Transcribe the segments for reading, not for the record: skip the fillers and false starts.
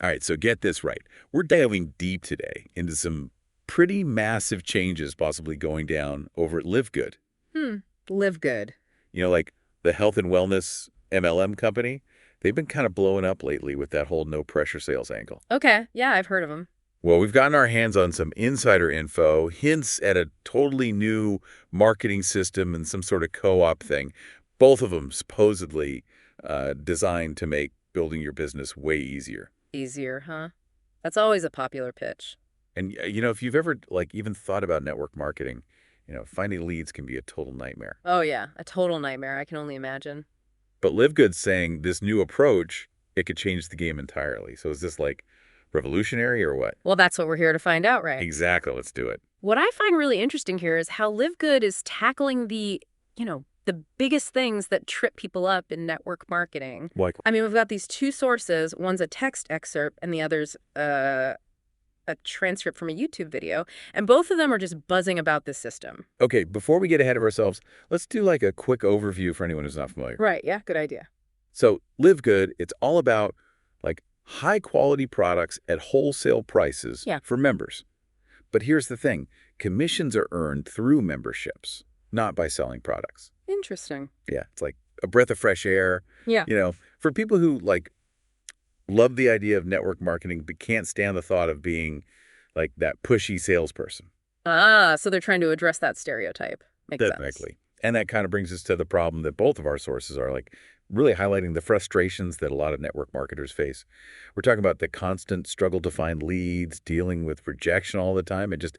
All right, so get this right. We're diving deep today into some pretty massive changes possibly going down over at LiveGood. Live good. Like the health and wellness MLM company. They've been kind of blowing up lately with that whole no-pressure sales angle. Okay, yeah, I've heard of them. Well, we've gotten our hands on some insider info, hints at a totally new marketing system and some sort of co-op thing. Both of them supposedly designed to make building your business way easier. Easier, huh? That's always a popular pitch. And, if you've ever, even thought about network marketing, finding leads can be a total nightmare. Oh, yeah, a total nightmare. I can only imagine. But LiveGood's saying this new approach, it could change the game entirely. So is this, revolutionary or what? Well, that's what we're here to find out, right? Exactly. Let's do it. What I find really interesting here is how Live Good is tackling the biggest things that trip people up in network marketing. Like, I mean, we've got these two sources. One's a text excerpt and the other's a transcript from a YouTube video. And both of them are just buzzing about this system. okay, before we get ahead of ourselves, let's do a quick overview for anyone who's not familiar. Right, yeah, good idea. So LiveGood, it's all about high quality products at wholesale prices for members. But here's the thing. Commissions are earned through memberships, not by selling products. Interesting. Yeah, it's like a breath of fresh air. Yeah. For people who love the idea of network marketing but can't stand the thought of being that pushy salesperson. Ah, so they're trying to address that stereotype. Makes sense. Exactly. And that kind of brings us to the problem that both of our sources are really highlighting the frustrations that a lot of network marketers face. We're talking about the constant struggle to find leads, dealing with rejection all the time, and just,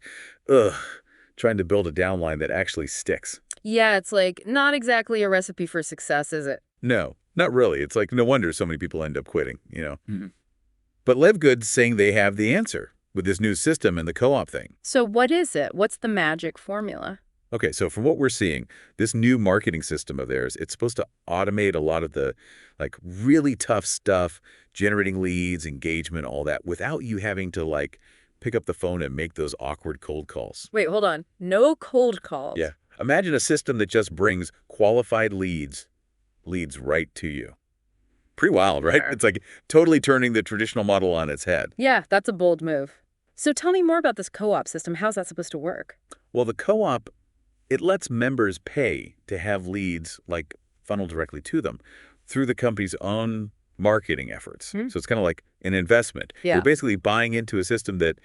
trying to build a downline that actually sticks. Yeah, it's not exactly a recipe for success, is it? No, not really. It's no wonder so many people end up quitting, Mm-hmm. But LiveGood's saying they have the answer with this new system and the co-op thing. So what is it? What's the magic formula? Okay, so from what we're seeing, this new marketing system of theirs, it's supposed to automate a lot of the really tough stuff, generating leads, engagement, all that, without you having to pick up the phone and make those awkward cold calls. Wait, hold on. No cold calls. Yeah. Imagine a system that just brings qualified leads right to you. Pretty wild, right? Sure. It's totally turning the traditional model on its head. Yeah, that's a bold move. So tell me more about this co-op system. How's that supposed to work? Well, the co-op, it lets members pay to have leads funneled directly to them through the company's own marketing efforts. So it's kind of like an investment. Yeah. You're basically buying into a system that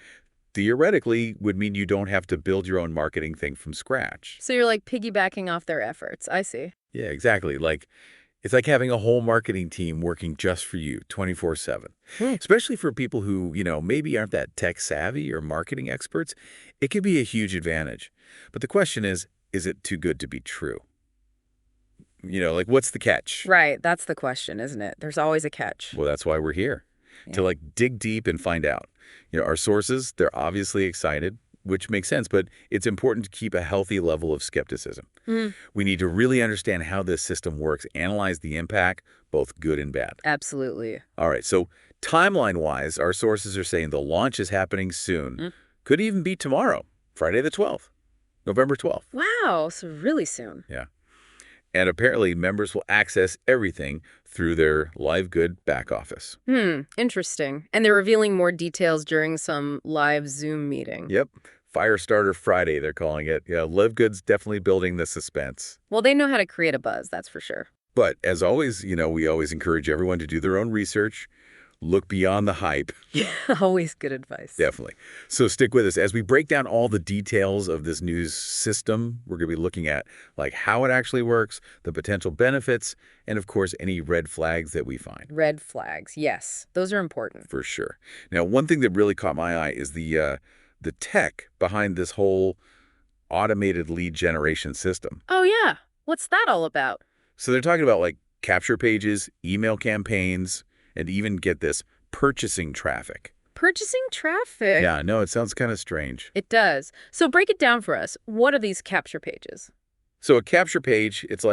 theoretically would mean you don't have to build your own marketing thing from scratch. So you're piggybacking off their efforts. I see. Yeah, exactly. It's like having a whole marketing team working just for you 24/7. Especially for people who, maybe aren't that tech savvy or marketing experts, it can be a huge advantage. But the question is it too good to be true? What's the catch? Right. That's the question, isn't it? There's always a catch. Well, that's why we're here, to dig deep and find out. Our sources, they're obviously excited, which makes sense, but it's important to keep a healthy level of skepticism. We need to really understand how this system works, analyze the impact, both good and bad. Absolutely. All right, so timeline-wise, our sources are saying the launch is happening soon. Could even be tomorrow, Friday the 12th, November 12th. Wow, so really soon. Yeah. And apparently members will access everything through their LiveGood back office. Interesting. And they're revealing more details during some live Zoom meeting. Yep. Firestarter Friday, they're calling it. Yeah, LiveGood's definitely building the suspense. Well, they know how to create a buzz, that's for sure. But as always, we always encourage everyone to do their own research, look beyond the hype. Yeah, always good advice. Definitely. So stick with us. As we break down all the details of this new system, we're going to be looking at how it actually works, the potential benefits, and of course, any red flags that we find. Red flags, yes. Those are important. For sure. Now, one thing that really caught my eye is the tech behind this whole automated lead generation system. Oh, yeah. What's that all about? So they're talking about capture pages, email campaigns, and even, get this, purchasing traffic. Purchasing traffic? Yeah, no, it sounds kind of strange. It does. So break it down for us. What are these capture pages? So a capture page, it's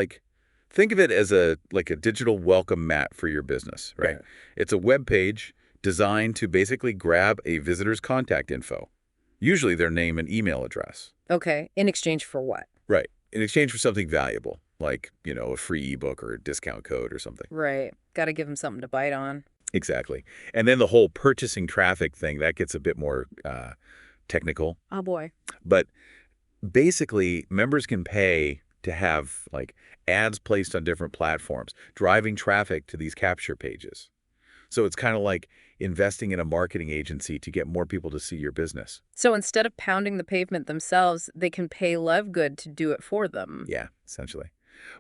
think of it as a digital welcome mat for your business, right? Yeah. It's a web page designed to basically grab a visitor's contact info, usually their name and email address. Okay. In exchange for what? Right. In exchange for something valuable, a free ebook or a discount code or something. Right. Got to give them something to bite on. Exactly. And then the whole purchasing traffic thing, that gets a bit more technical. Oh boy. But basically, members can pay to have like ads placed on different platforms, driving traffic to these capture pages. So it's kind of like investing in a marketing agency to get more people to see your business. So instead of pounding the pavement themselves, they can pay LiveGood to do it for them. Yeah, essentially.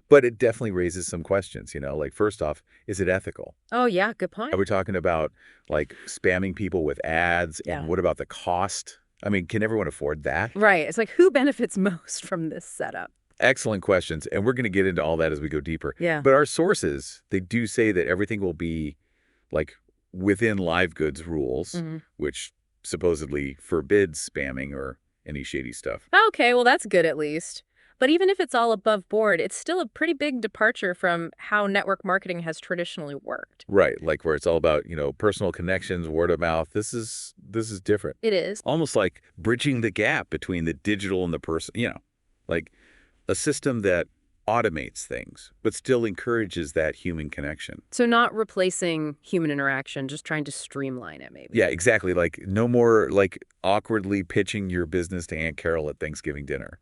But it definitely raises some questions, like first off, is it ethical? Oh yeah, good Are point. we talking about like spamming people with ads? Yeah. And what about the cost? I mean, can everyone afford that? Right. It's like who benefits most from this setup? Excellent questions. And we're going to get into all that as we go deeper. Yeah. But our sources, they do say that everything will be like within LiveGood's rules, Mhm. which supposedly forbids spamming or any shady stuff. Okay, well, that's good at least. But even if it's all above board, it's still a pretty big departure from how network marketing has traditionally worked. Right, like where it's all about, personal connections, word of mouth. This is different. It is. Almost like bridging the gap between the digital and the person, like a system that automates things, but still encourages that human connection. So not replacing human interaction, just trying to streamline it, maybe. Yeah, exactly. Like no more like awkwardly pitching your business to Aunt Carol at Thanksgiving dinner.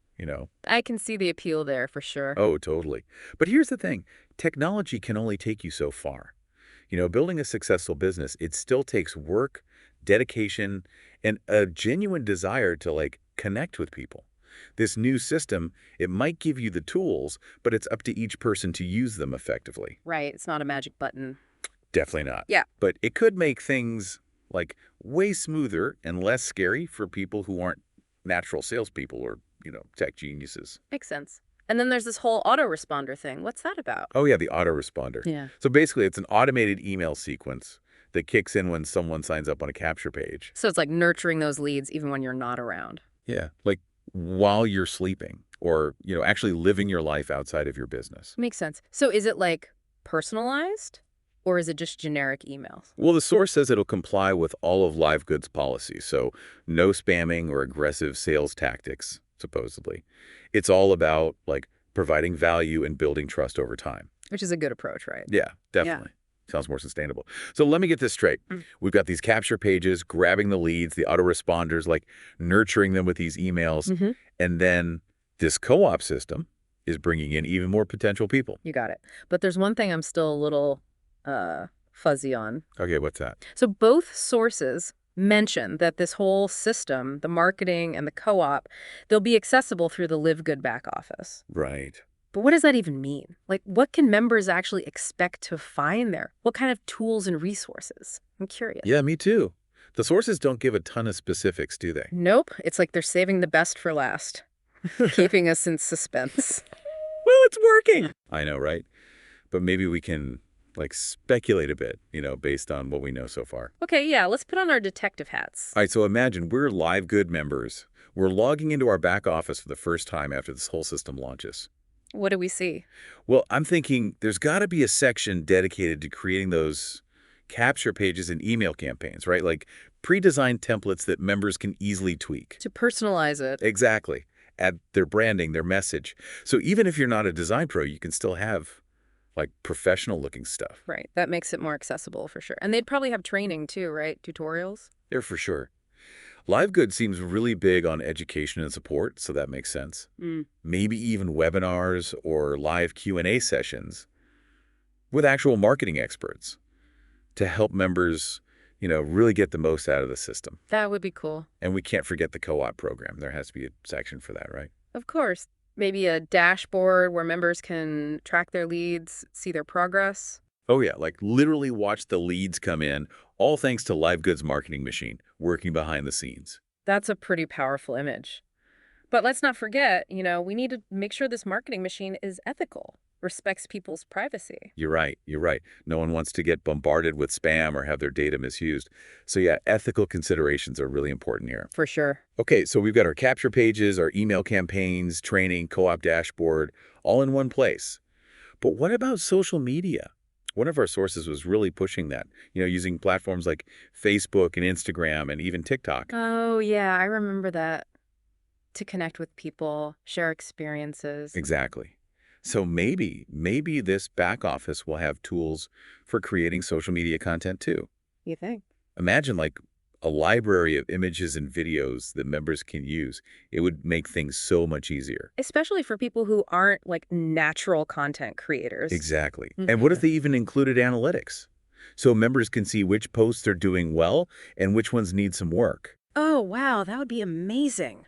I can see the appeal there for sure. Oh, totally. But here's the thing. Technology can only take you so far. Building a successful business, it still takes work, dedication, and a genuine desire to like connect with people. This new system, it might give you the tools, but it's up to each person to use them effectively. Right, it's not a magic button. Definitely not. Yeah. But it could make things like way smoother and less scary for people who aren't natural salespeople or, tech geniuses. Makes sense. And then there's this whole autoresponder thing. What's that about? Oh, yeah, the autoresponder. Yeah. So basically, it's an automated email sequence that kicks in when someone signs up on a capture page. So it's like nurturing those leads even when you're not around. Yeah, like while you're sleeping or, actually living your life outside of your business. Makes sense. So is it like personalized or is it just generic emails? Well, the source says it'll comply with all of LiveGood's policies, so no spamming or aggressive sales tactics, supposedly. It's all about, like, providing value and building trust over time. Which is a good approach, right? Yeah, definitely. Sounds more sustainable. So let me get this straight. We've got these capture pages, grabbing the leads, the autoresponders, like nurturing them with these emails. And then this co-op system is bringing in even more potential people. You got it. But there's one thing I'm still a little fuzzy on. Okay, what's that? So both sources mention that this whole system, the marketing and the co-op, they'll be accessible through the LiveGood back office. Right. But what does that even mean? Like, what can members actually expect to find there? What kind of tools and resources? I'm curious. Yeah, me too. The sources don't give a ton of specifics, do they? Nope. It's like they're saving the best for last, keeping us in suspense. Well, it's working. I know, right? But maybe we can, like, speculate a bit, based on what we know so far. Okay, yeah, let's put on our detective hats. All right, so imagine we're LiveGood members. We're logging into our back office for the first time after this whole system launches. What do we see? Well, I'm thinking there's got to be a section dedicated to creating those capture pages and email campaigns, right? Like pre-designed templates that members can easily tweak. To personalize it. Exactly. Add their branding, their message. So even if you're not a design pro, you can still have like professional looking stuff. Right. That makes it more accessible for sure. And they'd probably have training too, right? Tutorials? There for sure. LiveGood seems really big on education and support, so that makes sense. Maybe even webinars or live Q&A sessions with actual marketing experts to help members, really get the most out of the system. That would be cool. And we can't forget the co-op program. There has to be a section for that, right? Of course. Maybe a dashboard where members can track their leads, see their progress. Oh, yeah, like literally watch the leads come in, all thanks to LiveGood's marketing machine working behind the scenes. That's a pretty powerful image. But let's not forget, we need to make sure this marketing machine is ethical, respects people's privacy. You're right. You're right. No one wants to get bombarded with spam or have their data misused. So yeah, ethical considerations are really important here. For sure. Okay, so we've got our capture pages, our email campaigns, training, co-op dashboard, all in one place. But what about social media? One of our sources was really pushing that, using platforms like Facebook and Instagram and even TikTok. Oh, yeah, I remember that. To connect with people, share experiences. Exactly. So maybe this back office will have tools for creating social media content too. You think? Imagine like a library of images and videos that members can use. It would make things so much easier. Especially for people who aren't like natural content creators. Exactly. And what if Mhm. they even included analytics? So members can see which posts are doing well and which ones need some work. Oh, wow, that would be amazing.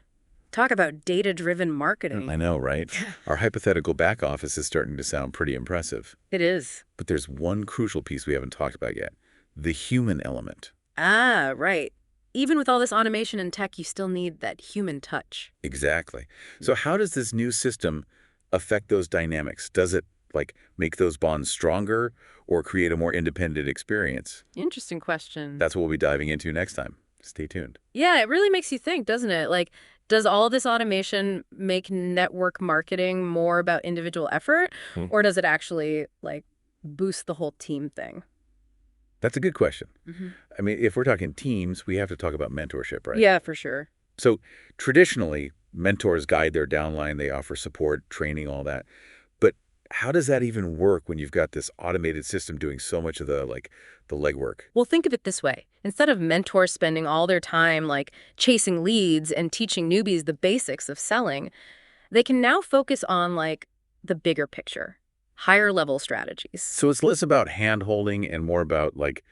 Talk about data-driven marketing. I know, right? Our hypothetical back office is starting to sound pretty impressive. It is. But there's one crucial piece we haven't talked about yet, the human element. Ah, right. Even with all this automation and tech, you still need that human touch. Exactly. So how does this new system affect those dynamics? Does it like make those bonds stronger or create a more independent experience? Interesting question. That's what we'll be diving into next time. Stay tuned. Yeah, it really makes you think, doesn't it? Like, does all this automation make network marketing more about individual effort, or does it actually, like, boost the whole team thing? That's a good question. Hmm. I mean, if we're talking teams, we have to talk about mentorship, right? Yeah, for sure. So traditionally, mentors guide their downline. They offer support, training, all that. But how does that even work when you've got this automated system doing so much of the legwork? Well, think of it this way. Instead of mentors spending all their time, like, chasing leads and teaching newbies the basics of selling, they can now focus on, like, the bigger picture, higher level strategies. So it's less about hand-holding and more about like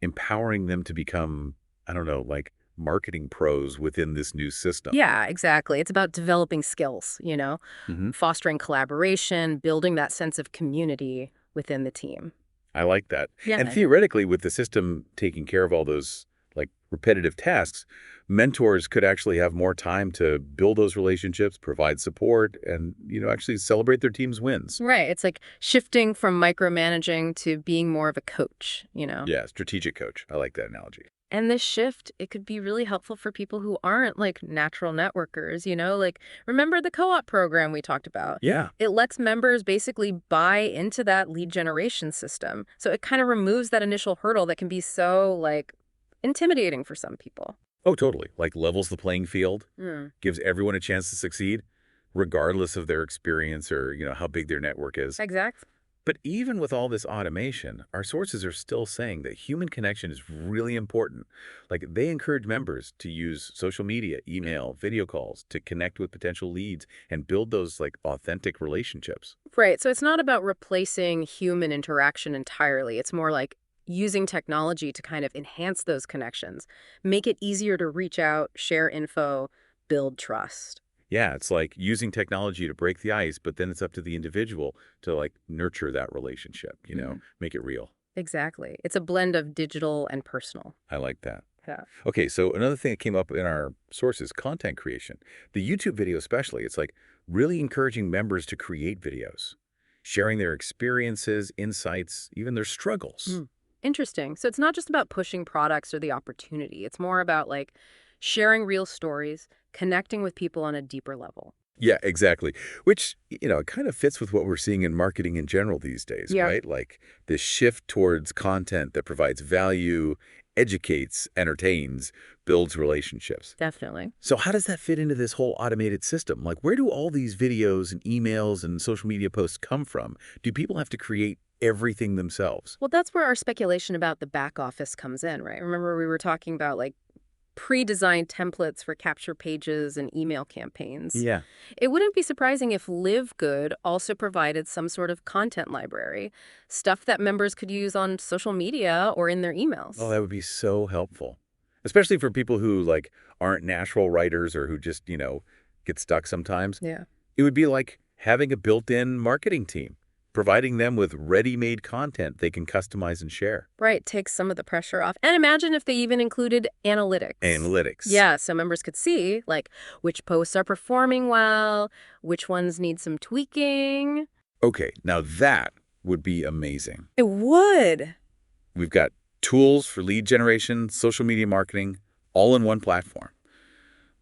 empowering them to become, I don't know, like marketing pros within this new system. Yeah, exactly. It's about developing skills, Hmm. fostering collaboration, building that sense of community within the team. I like that. And Yeah. theoretically, with the system taking care of all those like repetitive tasks, mentors could actually have more time to build those relationships, provide support, and, actually celebrate their team's wins. Right. It's like shifting from micromanaging to being more of a coach. Yeah, strategic coach. I like that analogy. And this shift, it could be really helpful for people who aren't like natural networkers. Like remember the co-op program we talked about? Yeah. It lets members basically buy into that lead generation system. So it kind of removes that initial hurdle that can be so like intimidating for some people. Oh, totally. Like levels the playing field, Mm, gives everyone a chance to succeed, regardless of their experience or, how big their network is. exactly. But even with all this automation, our sources are still saying that human connection is really important. Like they encourage members to use social media, email, video calls to connect with potential leads and build those like authentic relationships. Right. So it's not about replacing human interaction entirely. It's more like using technology to kind of enhance those connections, make it easier to reach out, share info, build trust. Yeah, it's like using technology to break the ice, but then it's up to the individual to like nurture that relationship, Mhm. make it real. Exactly. It's a blend of digital and personal. I like that. Yeah. Okay, so another thing that came up in our sources, content creation. The YouTube video especially, it's like really encouraging members to create videos, sharing their experiences, insights, even their struggles. Mm. Interesting. So it's not just about pushing products or the opportunity. It's more about like sharing real stories, connecting with people on a deeper level. Yeah, exactly. Which, it kind of fits with what we're seeing in marketing in general these days, Yeah. right? Like this shift towards content that provides value, educates, entertains, builds relationships. Definitely. So how does that fit into this whole automated system? Like where do all these videos and emails and social media posts come from? Do people have to create everything themselves? Well, that's where our speculation about the back office comes in, right? Remember we were talking about like pre-designed templates for capture pages and email campaigns. Yeah. It wouldn't be surprising if LiveGood also provided some sort of content library, stuff that members could use on social media or in their emails. Oh, that would be so helpful. Especially for people who like aren't natural writers or who just, get stuck sometimes. Yeah. It would be like having a built-in marketing team, providing them with ready-made content they can customize and share. Right, takes some of the pressure off. And imagine if they even included analytics. Analytics. Yeah, so members could see, like, which posts are performing well, which ones need some tweaking. Okay, now that would be amazing. It would. We've got tools for lead generation, social media marketing, all in one platform.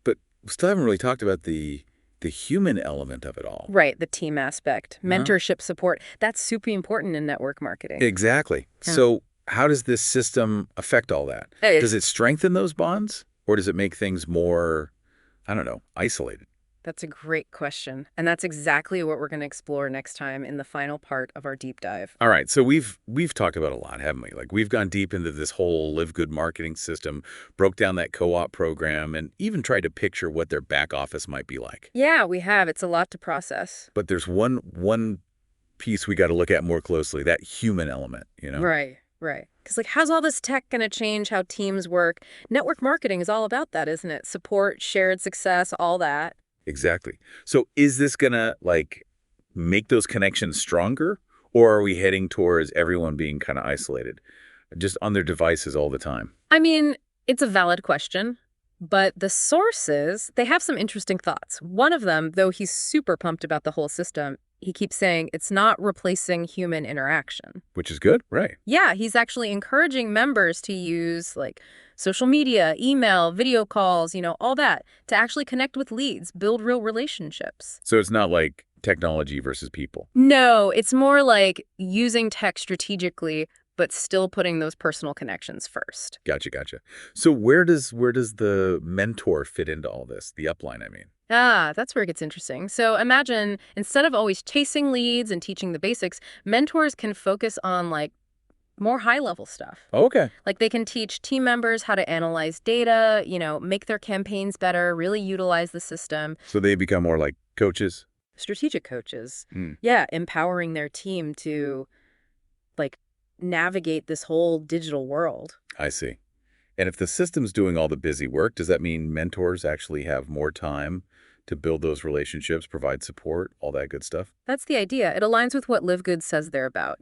But we still haven't really talked about the human element of it all. Right, the team aspect, No. mentorship support. That's super important in network marketing. Exactly. Yeah. So how does this system affect all that? Does it strengthen those bonds or does it make things more, I don't know, isolated? That's a great question. And that's exactly what we're going to explore next time in the final part of our deep dive. All right, so we've talked about a lot, haven't we? Like we've gone deep into this whole Live Good marketing system, broke down that co-op program, and even tried to picture what their back office might be like. Yeah, we have. It's a lot to process. But there's one piece we got to look at more closely, that human element, you know? Right, right. Because, like, how's all this tech going to change how teams work? Network marketing is all about that, isn't it? Support, shared success, all that. Exactly. So is this gonna like make those connections stronger, or are we heading towards everyone being kind of isolated, just on their devices all the time? I mean, it's a valid question, but the sources, they have some interesting thoughts. One of them, though he's super pumped about the whole system, he keeps saying it's not replacing human interaction. Which is good, right? Yeah, he's actually encouraging members to use like social media, email, video calls, all that to actually connect with leads, build real relationships. So it's not like technology versus people. No, it's more like using tech strategically, but still putting those personal connections first. Gotcha, gotcha. So where does the mentor fit into all this? The upline, I mean. Ah, that's where it gets interesting. So imagine instead of always chasing leads and teaching the basics, mentors can focus on like more high-level stuff. Okay. Like they can teach team members how to analyze data, make their campaigns better, really utilize the system. So they become more like coaches. Strategic coaches. Hmm. Yeah, empowering their team to like navigate this whole digital world. I see. And if the system's doing all the busy work, does that mean mentors actually have more time to build those relationships, provide support, all that good stuff? That's the idea. It aligns with what LiveGood says they're about,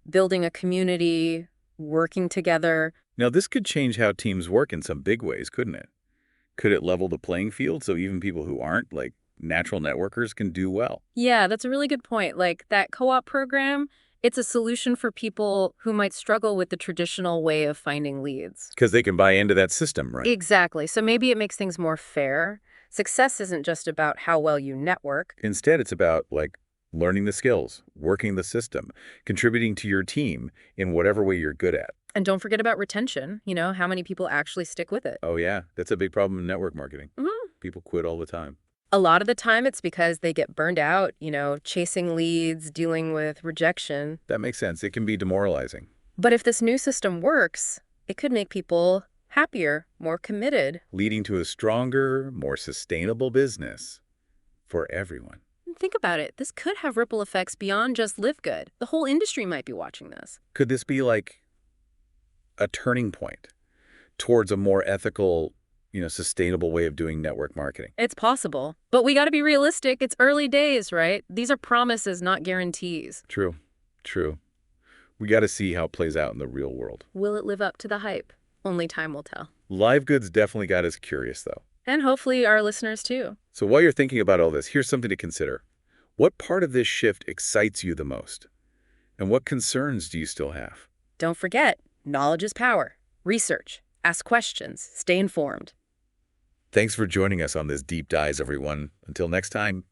building a community, working together. Now, this could change how teams work in some big ways, couldn't it? Could it level the playing field so even people who aren't, like, natural networkers can do well? Yeah, that's a really good point. Like that co-op program, it's a solution for people who might struggle with the traditional way of finding leads. Because they can buy into that system, right? Exactly. So maybe it makes things more fair. Success isn't just about how well you network. Instead, it's about, like, learning the skills, working the system, contributing to your team in whatever way you're good at. And don't forget about retention, how many people actually stick with it. Oh, yeah. That's a big problem in network marketing. Mhm. People quit all the time. A lot of the time it's because they get burned out, chasing leads, dealing with rejection. That makes sense. It can be demoralizing. But if this new system works, it could make people happier, more committed. Leading to a stronger, more sustainable business for everyone. Think about it. This could have ripple effects beyond just LiveGood. The whole industry might be watching this. Could this be like a turning point towards a more ethical, sustainable way of doing network marketing? It's possible. But we got to be realistic. It's early days, right? These are promises, not guarantees. True. True. We got to see how it plays out in the real world. Will it live up to the hype? Only time will tell. LiveGood's definitely got us curious, though. And hopefully our listeners too. So while you're thinking about all this, here's something to consider. What part of this shift excites you the most? And what concerns do you still have? Don't forget, knowledge is power. Research, ask questions, stay informed. Thanks for joining us on this deep dive, everyone. Until next time.